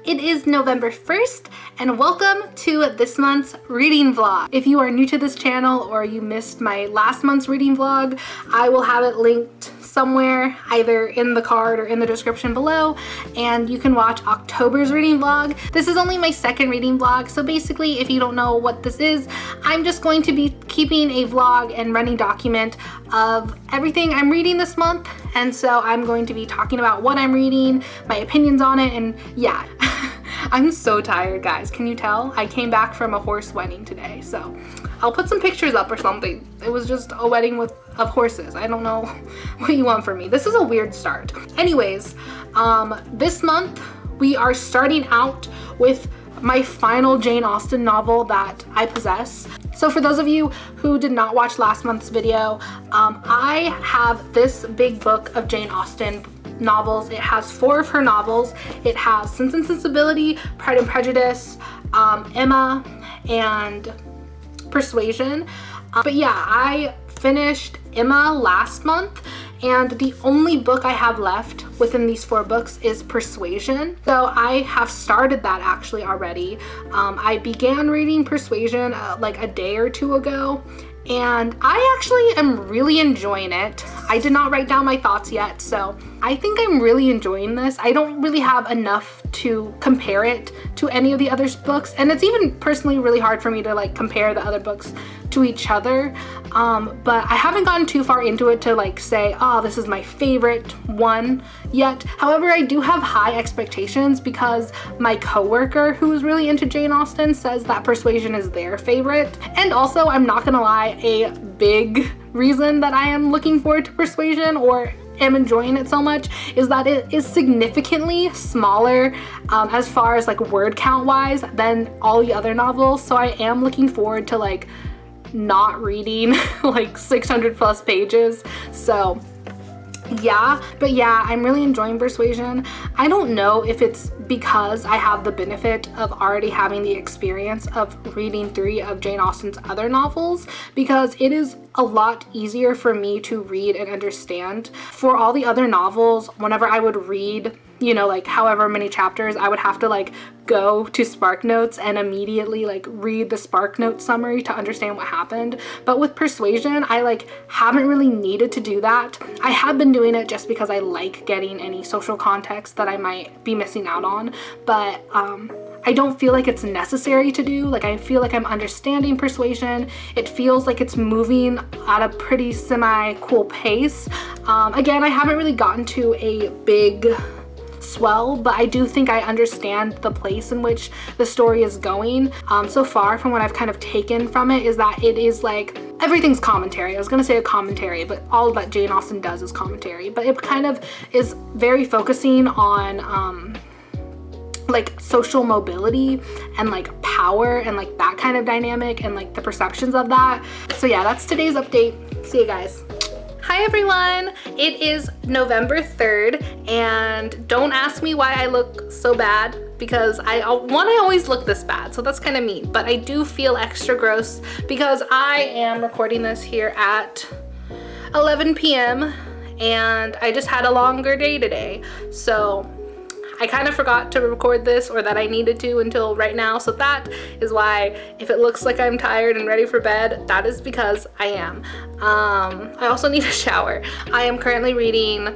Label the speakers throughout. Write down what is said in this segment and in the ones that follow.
Speaker 1: It is November 1st and welcome to this month's reading vlog. If you are new to this channel or you missed my last month's reading vlog, I will have it linked somewhere either in the card or in the description below, and you can watch October's reading vlog. This is only my second reading vlog, so basically if you don't know what this is, I'm just going to be keeping a vlog and running document of everything I'm reading this month, and so I'm going to be talking about what I'm reading, my opinions on it, and yeah. I'm so tired, guys. Can you tell? I came back from a horse wedding today, so I'll put some pictures up or something. It was just a wedding of horses. I don't know what you want from me. This is a weird start. Anyways, this month we are starting out with my final Jane Austen novel that I possess. So for those of you who did not watch last month's video, I have this big book of Jane Austen novels. It has 4 of her novels. It has Sense and Sensibility, Pride and Prejudice, Emma, and Persuasion. But yeah, I finished Emma last month, and the only book I have left within these 4 books is Persuasion. So I have started that actually already. I began reading Persuasion like a day or 2 ago, and I actually am really enjoying it. I did not write down my thoughts yet, so I think I'm really enjoying this. I don't really have enough to compare it to any of the other books, and it's even personally really hard for me to like compare the other books to each other, but I haven't gotten too far into it to like say, oh, this is my favorite one yet. However, I do have high expectations because my coworker who's really into Jane Austen says that Persuasion is their favorite. And also, I'm not gonna lie, a big reason that I am looking forward to Persuasion or am enjoying it so much is that it is significantly smaller as far as like word count wise than all the other novels. So I am looking forward to like not reading like 600 plus pages. So yeah, but yeah, I'm really enjoying Persuasion. I don't know if it's because I have the benefit of already having the experience of reading 3 of Jane Austen's other novels, because it is a lot easier for me to read and understand. For all the other novels, whenever I would read, you know, like however many chapters, I would have to like go to SparkNotes and immediately like read the SparkNotes summary to understand what happened. But with Persuasion, I like haven't really needed to do that. I have been doing it just because I like getting any social context that I might be missing out on, but I don't feel like it's necessary to do. Like, I feel like I'm understanding Persuasion. It feels like it's moving at a pretty semi-cool pace. Again, I haven't really gotten to a big swell, but I do think I understand the place in which the story is going. So far from what I've kind of taken from it is that it is like everything's commentary. I was gonna say a commentary, but all that Jane Austen does is commentary, but it kind of is very focusing on like social mobility and like power and like that kind of dynamic and like the perceptions of that. So yeah, that's today's update. See you guys. Hi everyone, it is November 3rd, and don't ask me why I look so bad, because I always look this bad, so that's kind of mean, but I do feel extra gross because I am recording this here at 11 p.m. and I just had a longer day today, so I kind of forgot to record this, or that I needed to, until right now. So that is why if it looks like I'm tired and ready for bed, that is because I am. I also need a shower. I am currently reading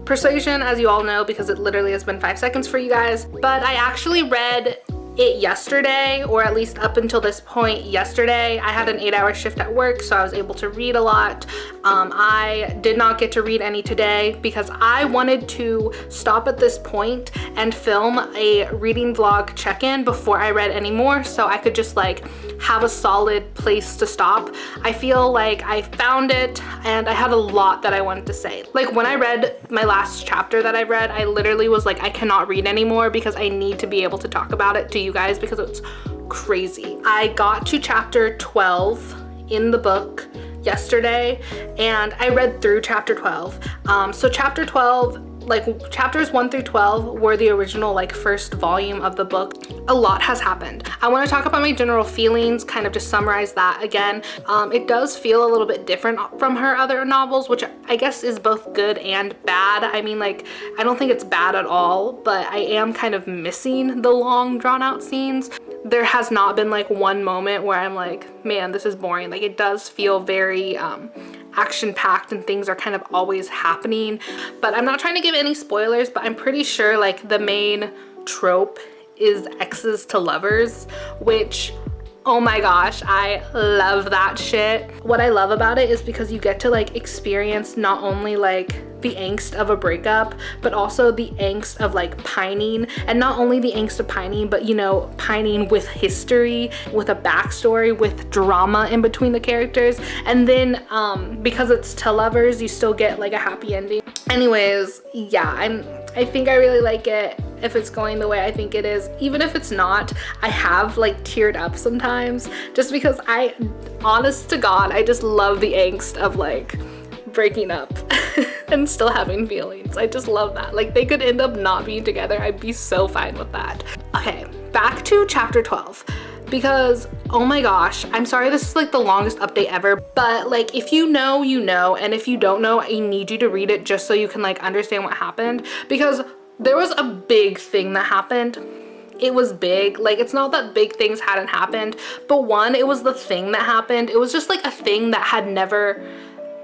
Speaker 1: Persuasion, as you all know, because it literally has been 5 seconds for you guys, but I actually read it yesterday, or at least up until this point yesterday. I had an 8-hour shift at work, so I was able to read a lot. I did not get to read any today because I wanted to stop at this point and film a reading vlog check-in before I read any more, so I could just like have a solid place to stop. I feel like I found it and I had a lot that I wanted to say. Like when I read my last chapter that I read, I literally was like, I cannot read anymore because I need to be able to talk about it to you guys because it's crazy. I got to chapter 12 in the book yesterday and I read through chapter 12. So chapter 12 like chapters 1 through 12 were the original like first volume of the book. A lot has happened. I want to talk about my general feelings, kind of just summarize that again. It does feel a little bit different from her other novels, which I guess is both good and bad. I mean, like, I don't think it's bad at all, but I am kind of missing the long drawn out scenes. There has not been like one moment where I'm like, man, this is boring. Like, it does feel very action-packed and things are kind of always happening. But I'm not trying to give any spoilers, but I'm pretty sure like the main trope is exes to lovers, which, oh my gosh, I love that shit. What I love about it is because you get to like experience not only like the angst of a breakup, but also the angst of like pining, and not only the angst of pining, but you know, pining with history, with a backstory, with drama in between the characters. And then because it's to lovers, you still get like a happy ending. Anyways, yeah, I think I really like it. If it's going the way I think it is, even if it's not, I have like teared up sometimes, just because honest to God, I just love the angst of like breaking up and still having feelings. I just love that. Like, they could end up not being together. I'd be so fine with that. Okay, back to chapter 12. Because, oh my gosh, I'm sorry this is like the longest update ever, but like, if you know, you know, and if you don't know, I need you to read it just so you can like understand what happened, because there was a big thing that happened. It was big. Like, it's not that big things hadn't happened, but one, it was the thing that happened. It was just like a thing that had never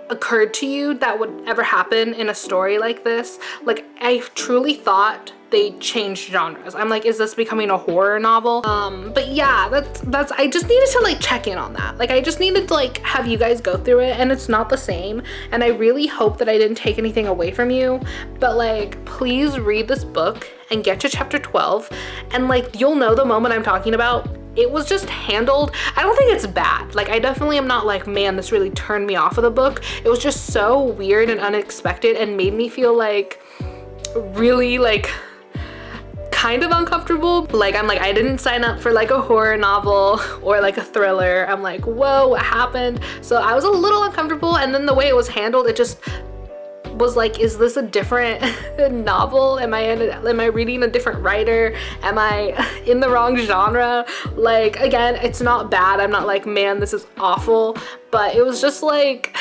Speaker 1: occurred to you that would ever happen in a story like this. Like, I truly thought they changed genres. I'm like, is this becoming a horror novel? But yeah, that's I just needed to like check in on that. Like, I just needed to like have you guys go through it, and it's not the same, and I really hope that I didn't take anything away from you, but like, please read this book and get to chapter 12, and like, you'll know the moment I'm talking about. It was just handled, I don't think it's bad. Like, I definitely am not like, man, this really turned me off of the book. It was just so weird and unexpected and made me feel like really like kind of uncomfortable. Like, I'm like, I didn't sign up for like a horror novel or like a thriller. I'm like, whoa, what happened? So I was a little uncomfortable, and then the way it was handled, it just was like, is this a different novel? Am I reading a different writer? Am I in the wrong genre? Like, again, it's not bad. I'm not like, man, this is awful, but it was just like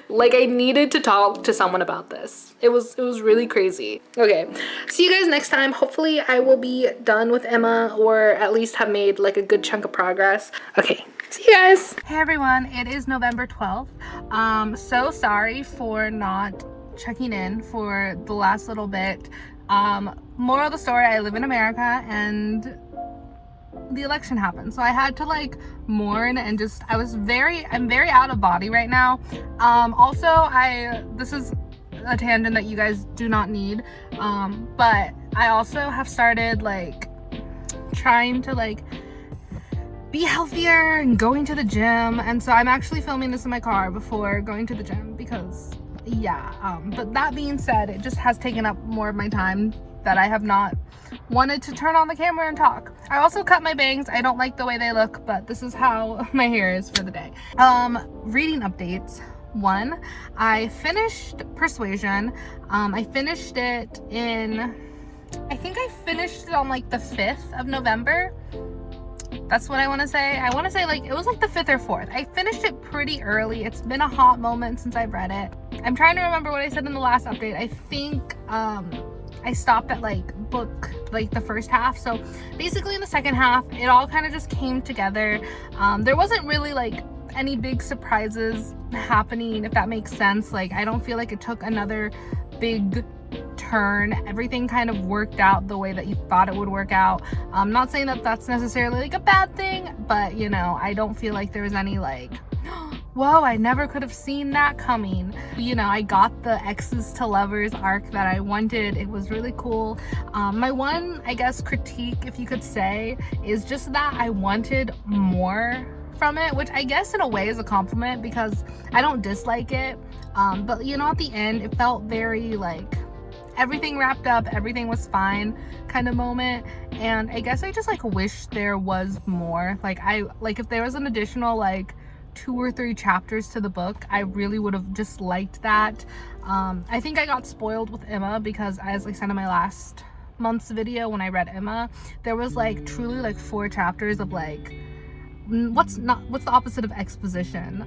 Speaker 1: like, I needed to talk to someone about this. It was really crazy. Okay, see you guys next time. Hopefully I will be done with Emma, or at least have made like a good chunk of progress. Okay, see you guys. Hey everyone, it is November 12th. So sorry for not checking in for the last little bit. Moral of the story, I live in America and the election happened, so I had to like mourn and just, I'm very out of body right now. Also, this is a tangent that you guys do not need, but I also have started like trying to like be healthier and going to the gym, and so I'm actually filming this in my car before going to the gym, because yeah, but that being said, it just has taken up more of my time that I have not wanted to turn on the camera and talk. I also cut my bangs. I don't like the way they look, but this is how my hair is for the day. Reading updates. 1, I finished Persuasion. I finished it I think I finished it on like the 5th of November. That's what I want to say. I want to say like it was like the 5th or 4th. I finished it pretty early. It's been a hot moment since I've read it. I'm trying to remember what I said in the last update. I think I stopped at like the first half. So basically in the second half, it all kind of just came together. There wasn't really like any big surprises happening, if that makes sense. Like, I don't feel like it took another big turn. Everything kind of worked out the way that you thought it would work out. I'm not saying that that's necessarily like a bad thing, but you know, I don't feel like there was any like, whoa, I never could have seen that coming. You know, I got the exes to lovers arc that I wanted. It was really cool. My one, I guess, critique, if you could say, is just that I wanted more from it, which I guess in a way is a compliment, because I don't dislike it. But you know, at the end, it felt very like everything wrapped up, everything was fine kind of moment. And I guess I just like wish there was more. Like if there was an additional like 2 or 3 chapters to the book. I really would have just liked that. I think I got spoiled with Emma because, as I said in my last month's video when I read Emma, there was like truly like 4 chapters of like what's the opposite of exposition?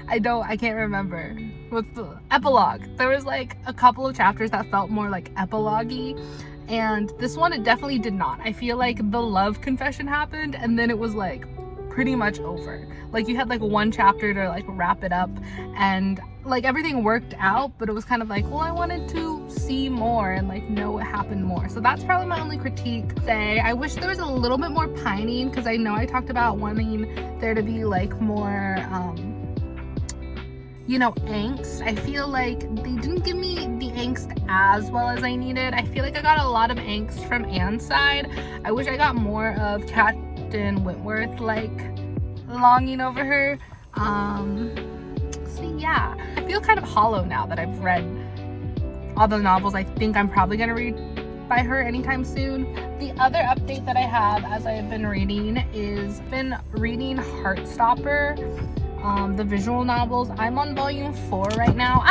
Speaker 1: I can't remember. What's the epilogue? There was like a couple of chapters that felt more like epilogue-y, and this one, it definitely did not. I feel like the love confession happened and then it was like pretty much over. Like you had like 1 chapter to like wrap it up, and like everything worked out, but it was kind of like, well, I wanted to see more and like know what happened more. So that's probably my only critique. I wish there was a little bit more pining, because I know I talked about wanting there to be like more you know, angst. I feel like they didn't give me the angst as well as I needed. I feel like I got a lot of angst from Anne's side. I wish I got more of Captain Wentworth like longing over her. So yeah, I feel kind of hollow now that I've read all the novels I think I'm probably gonna read by her anytime soon. The other update that I have as I have been reading is reading Heartstopper, the visual novels. I'm on volume 4 right now.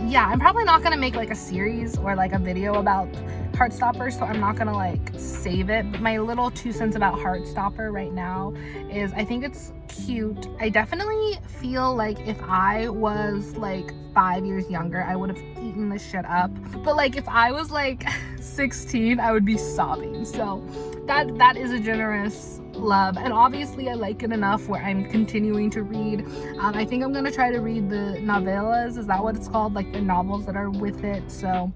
Speaker 1: Yeah, I'm probably not gonna make like a series or like a video about Heartstopper, so I'm not gonna like save it. But my little 2 cents about Heartstopper right now is I think it's cute. I definitely feel like if I was like 5 years younger, I would have eaten this shit up. But like if I was like 16, I would be sobbing. So that is a generous love, and obviously I like it enough where I'm continuing to read. I think I'm gonna try to read the novellas, is that what it's called, like the novels that are with it, so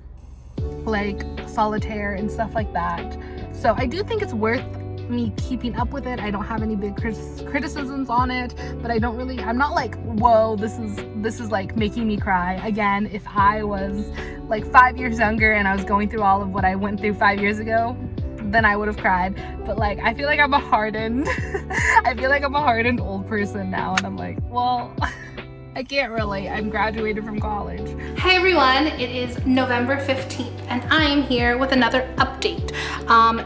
Speaker 1: like Solitaire and stuff like that. So I do think it's worth me keeping up with it. I don't have any big criticisms on it, but I'm not like, whoa, this is like making me cry. Again, if I was like 5 years younger and I was going through all of what I went through 5 years ago, then I would have cried. But like I feel like I'm a hardened old person now, and I'm like, well, I can't relate. I'm graduated from college. Hey everyone, it is November 15th and I am here with another update.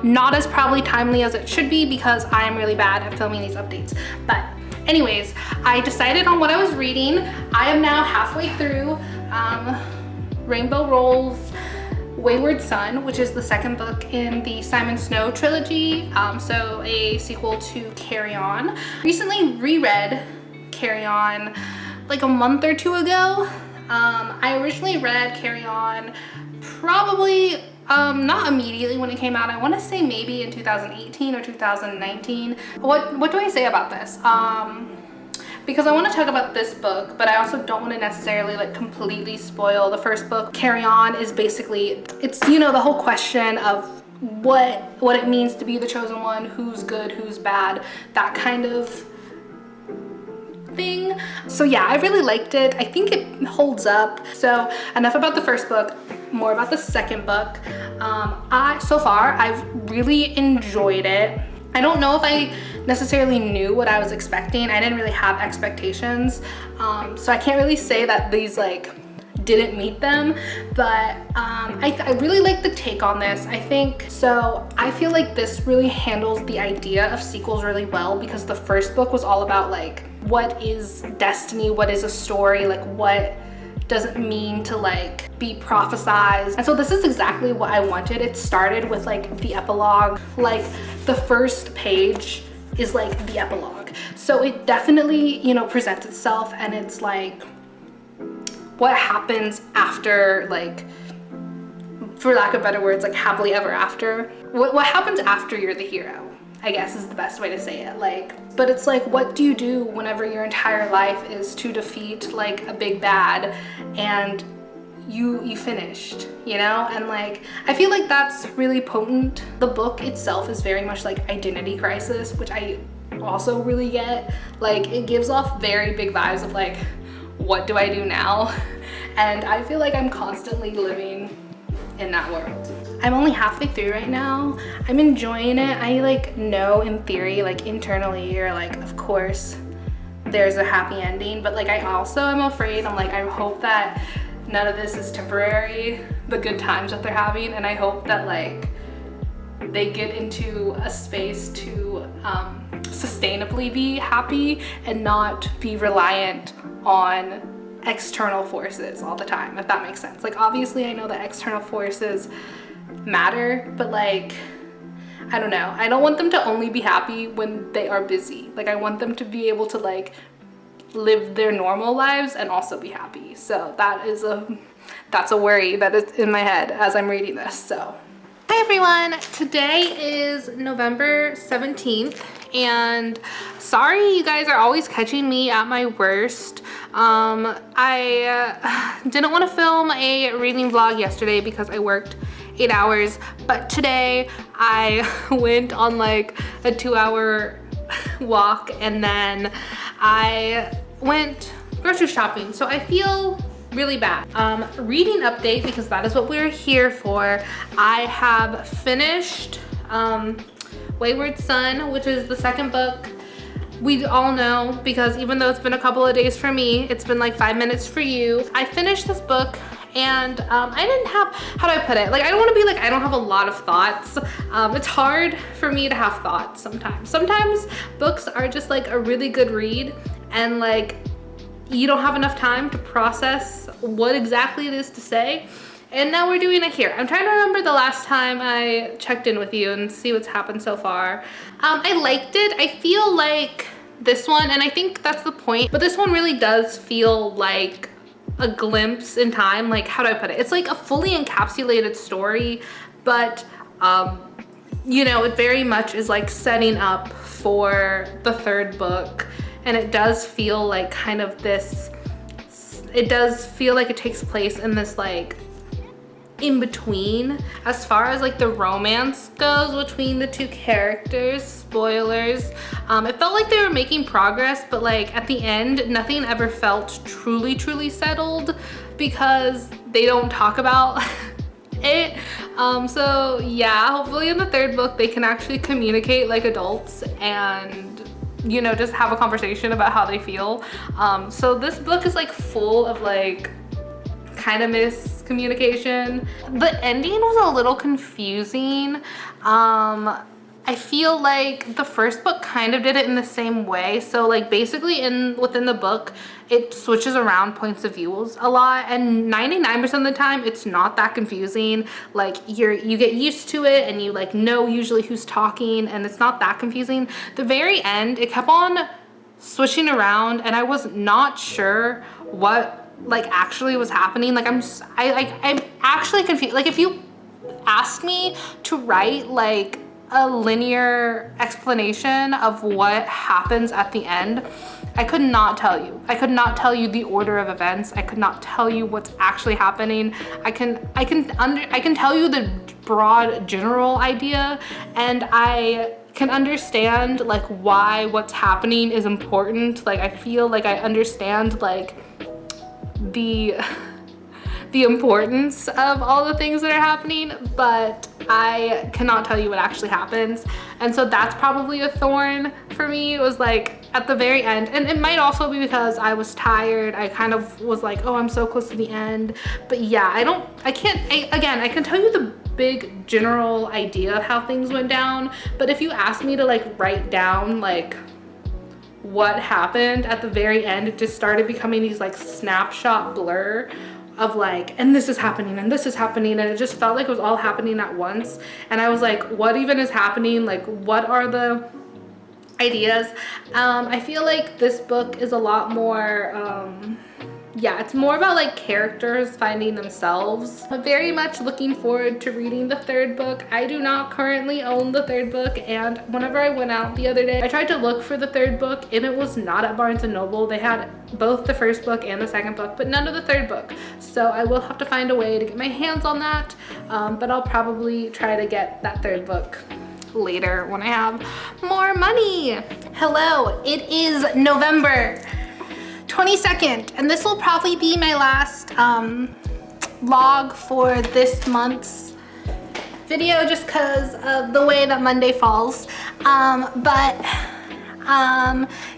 Speaker 1: Not as probably timely as it should be because I am really bad at filming these updates. But anyways, I decided on what I was reading. I am now halfway through Rainbow Rowell's Wayward Son, which is the 2nd book in the Simon Snow trilogy, so a sequel to Carry On. Recently reread Carry On like a month or 2 ago. I originally read Carry On probably not immediately when it came out. I want to say maybe in 2018 or 2019. What do I say about this? Because I want to talk about this book, but I also don't want to necessarily like completely spoil the first book. Carry On is basically, it's, you know, the whole question of what it means to be the chosen one, who's good, who's bad, that kind of thing. So yeah, I really liked it. I think it holds up. So enough about the first book, more about the 2nd book. So far I've really enjoyed it. I don't know if I necessarily knew what I was expecting. I didn't really have expectations, so I can't really say that these like didn't meet them, but I really like the take on this. I feel like this really handles the idea of sequels really well, because the first book was all about like, what is destiny, what is a story, like what does it mean to like be prophesized. And so this is exactly what I wanted. It started with like the epilogue, like the first page is like the epilogue, so it definitely, you know, presents itself, and it's like what happens after, like, for lack of better words, like happily ever after. What happens after you're the hero, I guess is the best way to say it. Like, but it's like, what do you do whenever your entire life is to defeat like a big bad and you finished, you know? And like, I feel like that's really potent. The book itself is very much like identity crisis, which I also really get. Like, it gives off very big vibes of like, what do I do now? And I feel like I'm constantly living in that world. I'm only halfway through right now. I'm enjoying it. I like know in theory, like internally, you're like, of course there's a happy ending, but like I also am afraid. I'm like, I hope that none of this is temporary, the good times that they're having, and I hope that like they get into a space to sustainably be happy and not be reliant on external forces all the time, if that makes sense. Like, obviously I know that external forces matter, but like, I don't know, I don't want them to only be happy when they are busy. Like, I want them to be able to like live their normal lives and also be happy. So that's a worry that is in my head as I'm reading this. So hi everyone, today is November 17th, and sorry you guys are always catching me at my worst. I didn't want to film a reading vlog yesterday because I worked 8 hours, but today I went on like a 2-hour walk and then I went grocery shopping, so I feel really bad. Reading update, because that is what we're here for. I have finished Wayward Son, which is the second book. We all know, because even though it's been a couple of days for me, it's been like 5 minutes for you. I finished this book and I didn't have, how do I put it? Like, I don't want to be like, I don't have a lot of thoughts. It's hard for me to have thoughts sometimes. Sometimes books are just like a really good read and like you don't have enough time to process what exactly it is to say. And now we're doing it here. I'm trying to remember the last time I checked in with you and see what's happened so far. I liked it. I feel like this one, and I think that's the point, but this one really does feel like a glimpse in time. Like, how do I put it? It's like a fully encapsulated story, but you know, it very much is like setting up for the third book. And it does feel like kind of this, it does feel like it takes place in this like in between as far as like the romance goes between the two characters. Spoilers. It felt like they were making progress, but like at the end nothing ever felt truly settled because they don't talk about it. So yeah, hopefully in the third book they can actually communicate like adults and, you know, just have a conversation about how they feel. So this book is like full of like kind of miscommunication. The ending was a little confusing. I feel like the first book kind of did it in the same way. So like basically within the book, it switches around points of views a lot, and 99% of the time it's not that confusing. Like you get used to it and you like know usually who's talking and it's not that confusing. The very end, it kept on switching around and I was not sure what like actually was happening. Like I'm actually confused. Like if you asked me to write like a linear explanation of what happens at the end, I could not tell you. I could not tell you the order of events. I could not tell you what's actually happening. I can tell you the broad general idea, and I can understand like why what's happening is important. Like I feel like I understand like the importance of all the things that are happening, but I cannot tell you what actually happens. And so that's probably a thorn for me. It was like at the very end, and it might also be because I was tired. I kind of was like, oh, I'm so close to the end. But yeah, I can tell you the big general idea of how things went down, but if you ask me to like write down like what happened at the very end, it just started becoming these like snapshot blur of like, and this is happening and this is happening, and it just felt like it was all happening at once. And I was like, what even is happening? Like, what are the ideas? I feel like this book is a lot more, yeah, it's more about like characters finding themselves. I'm very much looking forward to reading the third book. I do not currently own the third book, and whenever I went out the other day, I tried to look for the third book and it was not at Barnes & Noble. They had both the first book and the second book, but none of the third book. So I will have to find a way to get my hands on that, but I'll probably try to get that third book later when I have more money. Hello, it is November 22nd, and this will probably be my last vlog for this month's video just because of the way that Monday falls.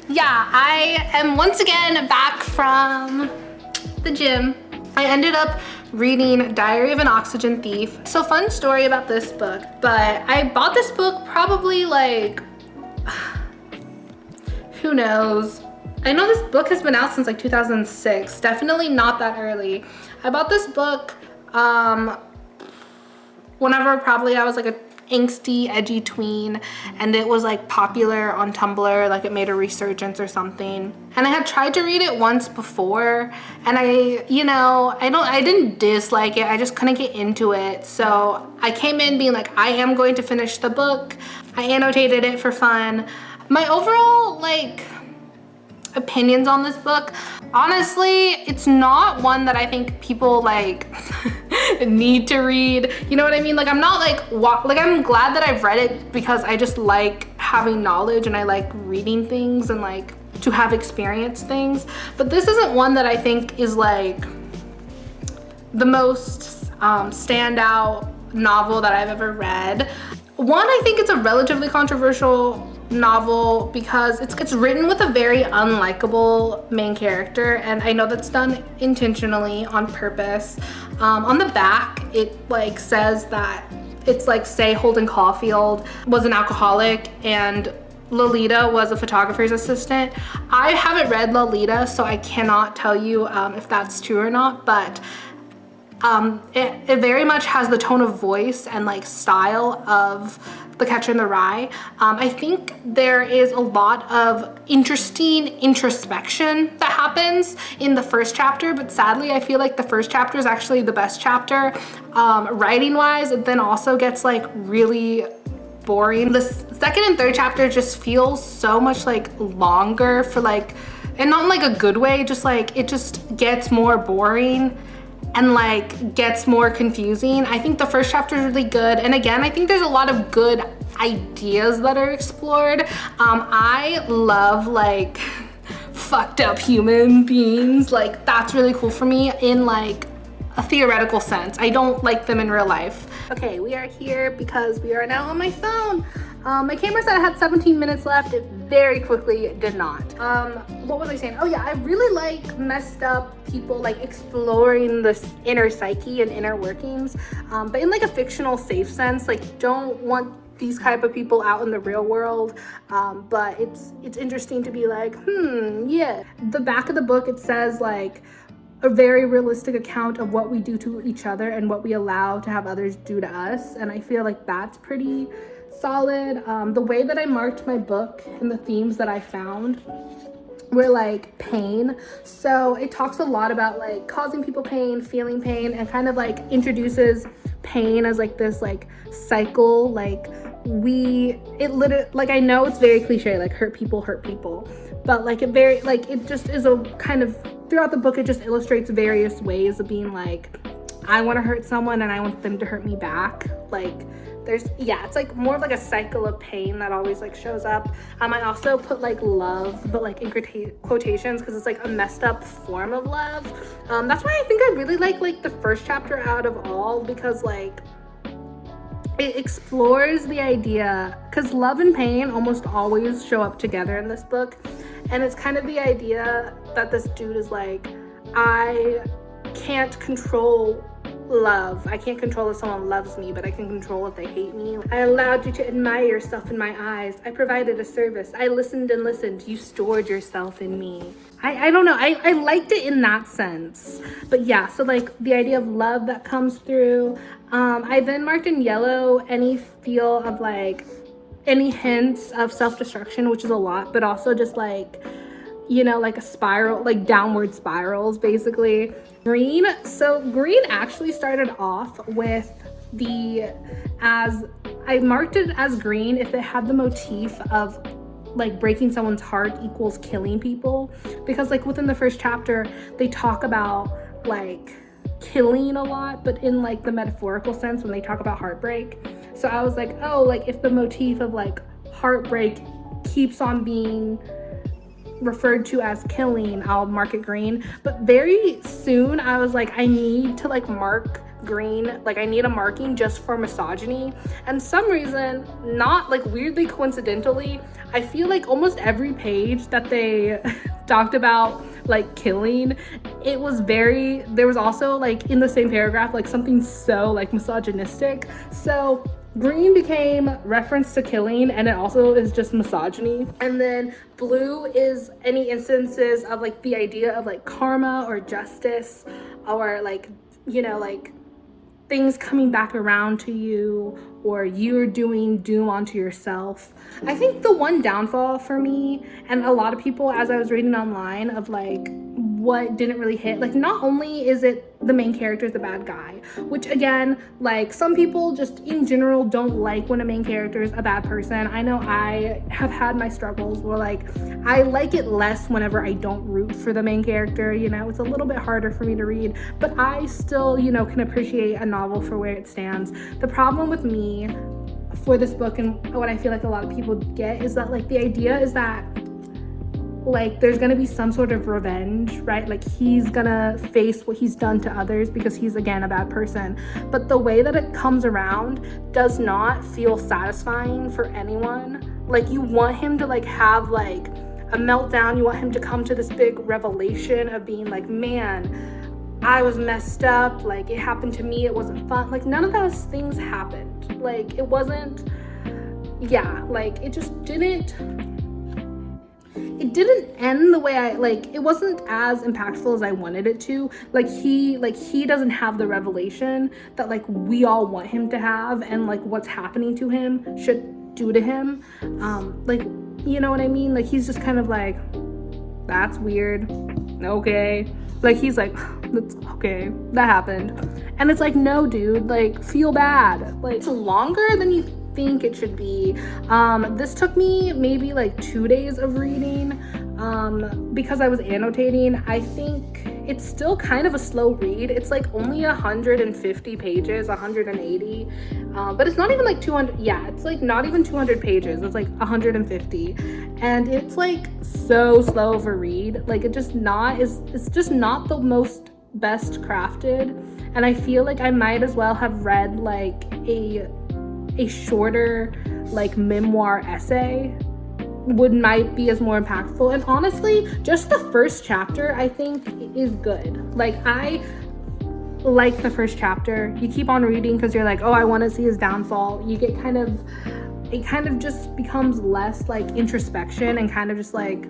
Speaker 1: Yeah, I am once again back from the gym. I ended up reading Diary of an Oxygen Thief. So fun story about this book, but I bought this book probably like, who knows? I know this book has been out since like 2006, definitely not that early. I bought this book whenever probably I was like a angsty, edgy tween, and it was like popular on Tumblr, like it made a resurgence or something. And I had tried to read it once before, and I didn't dislike it, I just couldn't get into it. So I came in being like, I am going to finish the book. I annotated it for fun. My overall like opinions on this book, honestly, it's not one that I think people like need to read, you know what I mean? Like I'm not like I'm glad that I've read it because I just like having knowledge and I like reading things and like to have experienced things, but this isn't one that I think is like the most standout novel that I've ever read. One, I think it's a relatively controversial novel because it's written with a very unlikable main character, and I know that's done intentionally on purpose. On the back it like says that it's like, say Holden Caulfield was an alcoholic and Lolita was a photographer's assistant. I haven't read Lolita, so I cannot tell you if that's true or not, but it very much has the tone of voice and like style of The Catcher in the Rye. I think there is a lot of interesting introspection that happens in the first chapter, but sadly I feel like the first chapter is actually the best chapter. Writing wise, it then also gets like really boring. The second and third chapter just feels so much like longer for like, and not in like a good way, just like it just gets more boring and like gets more confusing. I think the first chapter is really good, and again I think there's a lot of good ideas that are explored. I love like fucked up human beings, like that's really cool for me in like a theoretical sense. I don't like them in real life. Okay, we are here because we are now on my phone. My camera said I had 17 minutes left. It very quickly did not. What was I saying? Oh yeah, I really like messed up people like exploring this inner psyche and inner workings, but in like a fictional safe sense. Like don't want these type of people out in the real world, but it's interesting to be like, yeah. The back of the book, it says like a very realistic account of what we do to each other and what we allow to have others do to us, and I feel like that's pretty solid. The way that I marked my book and the themes that I found were like pain. So it talks a lot about like causing people pain, feeling pain, and kind of like introduces pain as like this like cycle. Like it literally, like I know it's very cliche, like hurt people, but like it just is a kind of, throughout the book it just illustrates various ways of being like, I want to hurt someone and I want them to hurt me back. Like it's like more of like a cycle of pain that always like shows up. I also put like love, but like in quotations, because it's like a messed up form of love. That's why I think I really like the first chapter out of all, because like it explores the idea, because love and pain almost always show up together in this book, and it's kind of the idea that this dude is like, I can't control love. I can't control if someone loves me, but I can control if they hate me. I allowed you to admire yourself in my eyes. I provided a service. I listened and listened. You stored yourself in me. I don't know. I liked it in that sense. But yeah, so like the idea of love that comes through. I then marked in yellow any feel of like any hints of self-destruction, which is a lot, but also just like, you know, like a spiral, like downward spirals basically. Green, so green actually started off with I marked it as green if it had the motif of like breaking someone's heart equals killing people, because like within the first chapter they talk about like killing a lot, but in like the metaphorical sense when they talk about heartbreak. So I was like, oh, like if the motif of like heartbreak keeps on being referred to as killing, I'll mark it green. But very soon I was like, I need to like mark green, like I need a marking just for misogyny. And some reason, not like weirdly coincidentally, I feel like almost every page that they talked about like killing, it was very, there was also like in the same paragraph like something so like misogynistic. So green became reference to killing, and it also is just misogyny. And then blue is any instances of like the idea of like karma or justice, or like, you know, like things coming back around to you, or you're doing doom onto yourself. I think the one downfall for me and a lot of people as I was reading online of like what didn't really hit, like not only is it the main character is the bad guy, which again, like some people just in general don't like when a main character is a bad person. I know I have had my struggles where like I like it less whenever I don't root for the main character, you know, it's a little bit harder for me to read, but I still, you know, can appreciate a novel for where it stands. The problem with me for this book, and what I feel like a lot of people get, is that like the idea is that like there's gonna be some sort of revenge, right? Like he's gonna face what he's done to others because he's again a bad person. But the way that it comes around does not feel satisfying for anyone. Like you want him to like have like a meltdown, you want him to come to this big revelation of being like, man, I was messed up, like it happened to me, it wasn't fun. Like none of those things happened. Like it wasn't, yeah, like it just didn't end the way I like. It wasn't as impactful as I wanted it to. Like he doesn't have the revelation that like we all want him to have, and like what's happening to him should do to him. Like, you know what I mean? Like he's just kind of like, that's weird, okay. Like he's like, that's okay, that happened. And it's like, no dude, like feel bad. Like it's longer than you think it should be. This took me maybe like 2 days of reading because I was annotating. I think it's still kind of a slow read. It's like only 150 pages, 180, but it's not even like 200. Yeah, it's like not even 200 pages. It's like 150, and it's like so slow of a read. Like it's just not the most best crafted, and I feel like I might as well have read like a shorter like memoir essay might be as more impactful. And honestly, just the first chapter I think is good. Like I like the first chapter. You keep on reading because you're like, oh, I want to see his downfall. You get it kind of just becomes less like introspection and kind of just like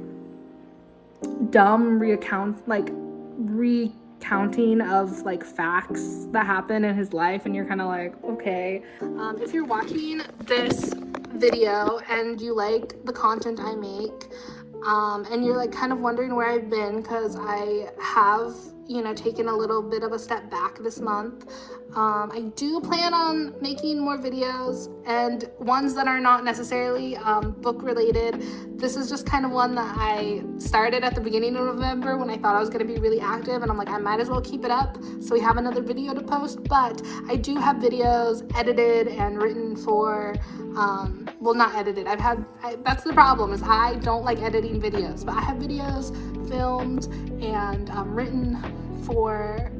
Speaker 1: dumb recounting of like facts that happen in his life, and you're kind of like, okay. If you're watching this video and you like the content I make, and you're like kind of wondering where I've been, because I have, you know, taken a little bit of a step back this month. I do plan on making more videos, and ones that are not necessarily book related. This is just kind of one that I started at the beginning of November when I thought I was going to be really active, and I'm like, I might as well keep it up so we have another video to post. But I do have videos edited and written for well, not edited. That's the problem, is I don't like editing videos, but I have videos filmed and written for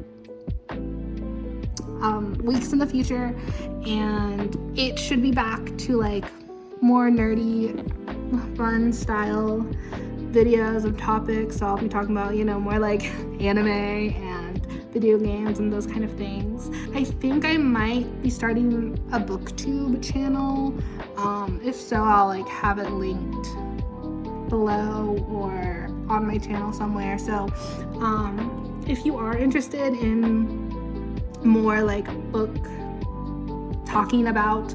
Speaker 1: weeks in the future, and it should be back to like more nerdy, fun style videos of topics. So I'll be talking about, you know, more like anime and video games and those kind of things. I think I might be starting a booktube channel. If so, I'll like have it linked below or on my channel somewhere. So if you are interested in more like book talking about,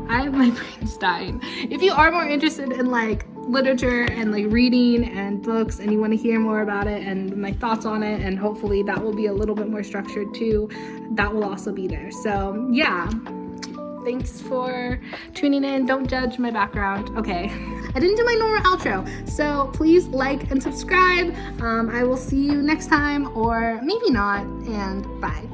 Speaker 1: my brain's dying. If you are more interested in like literature and like reading and books, and you want to hear more about it and my thoughts on it, and hopefully that will be a little bit more structured too, that will also be there. So yeah, thanks for tuning in. Don't judge my background. Okay, I didn't do my normal outro, so please like and subscribe. I will see you next time, or maybe not, and bye.